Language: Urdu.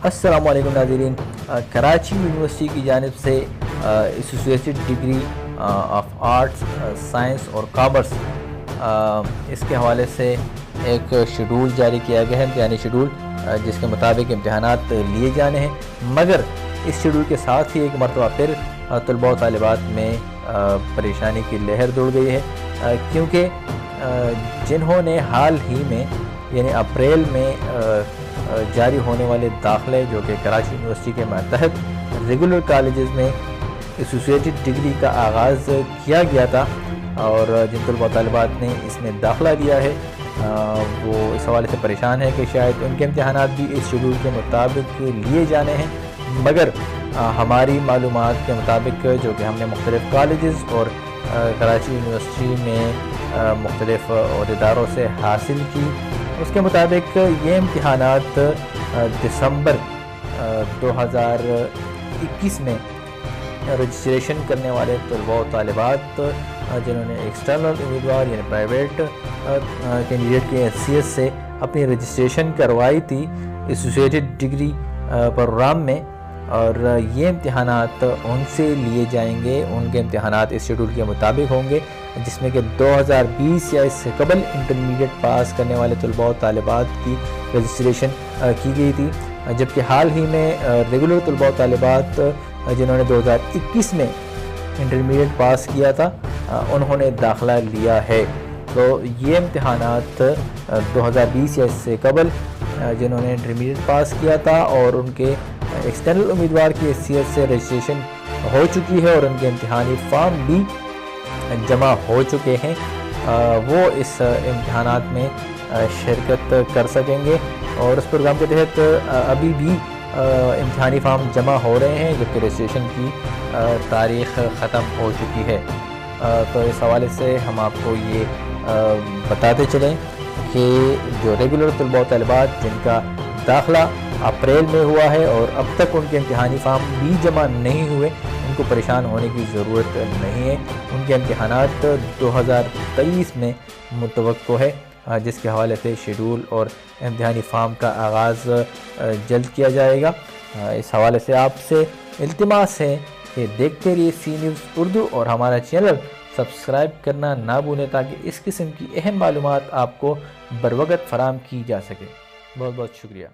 السلام علیکم ناظرین، کراچی یونیورسٹی کی جانب سے associated degree of arts, science اور کامرس اس کے حوالے سے ایک شیڈول جاری کیا گیا ہے، امتحانی شیڈول، جس کے مطابق امتحانات لیے جانے ہیں۔ مگر اس شیڈول کے ساتھ ہی ایک مرتبہ پھر طلباء و طالبات میں پریشانی کی لہر دوڑ گئی ہے، کیونکہ جنہوں نے حال ہی میں یعنی اپریل میں جاری ہونے والے داخلے جو کہ کراچی یونیورسٹی کے ماتحت ریگولر کالجز میں ایسوسیٹڈ ڈگری کا آغاز کیا گیا تھا، اور جن طلباء طالبات نے اس میں داخلہ لیا ہے وہ اس حوالے سے پریشان ہے کہ شاید ان کے امتحانات بھی اس شیڈول کے مطابق لیے جانے ہیں۔ مگر ہماری معلومات کے مطابق جو کہ ہم نے مختلف کالجز اور کراچی یونیورسٹی میں مختلف عہدیداروں سے حاصل کی، اس کے مطابق یہ امتحانات دسمبر 2021 میں رجسٹریشن کرنے والے طلباء و طالبات جنہوں نے ایکسٹرنل امیدوار یعنی پرائیویٹ کینڈیڈیٹ کی حیثیت سے اپنی رجسٹریشن کروائی تھی ایسوسیٹڈ ڈگری پروگرام میں، اور یہ امتحانات ان سے لیے جائیں گے۔ ان کے امتحانات اس شیڈول کے مطابق ہوں گے، جس میں کہ 2020 یا اس سے قبل انٹرمیڈیٹ پاس کرنے والے طلباء و طالبات کی رجسٹریشن کی گئی تھی، جبکہ حال ہی میں ریگولر طلباء و طالبات جنہوں نے 2021 میں انٹرمیڈیٹ پاس کیا تھا انہوں نے داخلہ لیا ہے۔ تو یہ امتحانات 2020 یا اس سے قبل جنہوں نے انٹرمیڈیٹ پاس کیا تھا اور ان کے ایکسٹرنل امیدوار کی حیثیت سے رجسٹریشن ہو چکی ہے اور ان کے امتحانی فارم بھی جمع ہو چکے ہیں، وہ اس امتحانات میں شرکت کر سکیں گے، اور اس پروگرام کے تحت ابھی بھی امتحانی فارم جمع ہو رہے ہیں جبکہ رجسٹریشن کی تاریخ ختم ہو چکی ہے۔ تو اس حوالے سے ہم آپ کو یہ بتاتے چلیں کہ جو ریگولر طلباء و طالبات جن کا داخلہ اپریل میں ہوا ہے اور اب تک ان کے امتحانی فارم بھی جمع نہیں ہوئے، ان کو پریشان ہونے کی ضرورت نہیں ہے۔ ان کے امتحانات 2023 میں متوقع ہے، جس کے حوالے سے شیڈول اور امتحانی فارم کا آغاز جلد کیا جائے گا۔ اس حوالے سے آپ سے التماس ہے کہ دیکھتے رہیے سی نیوز اردو اور ہمارا چینل سبسکرائب کرنا نہ بھولیں تاکہ اس قسم کی اہم معلومات آپ کو بروقت فراہم کی جا سکے۔ بہت بہت شکریہ۔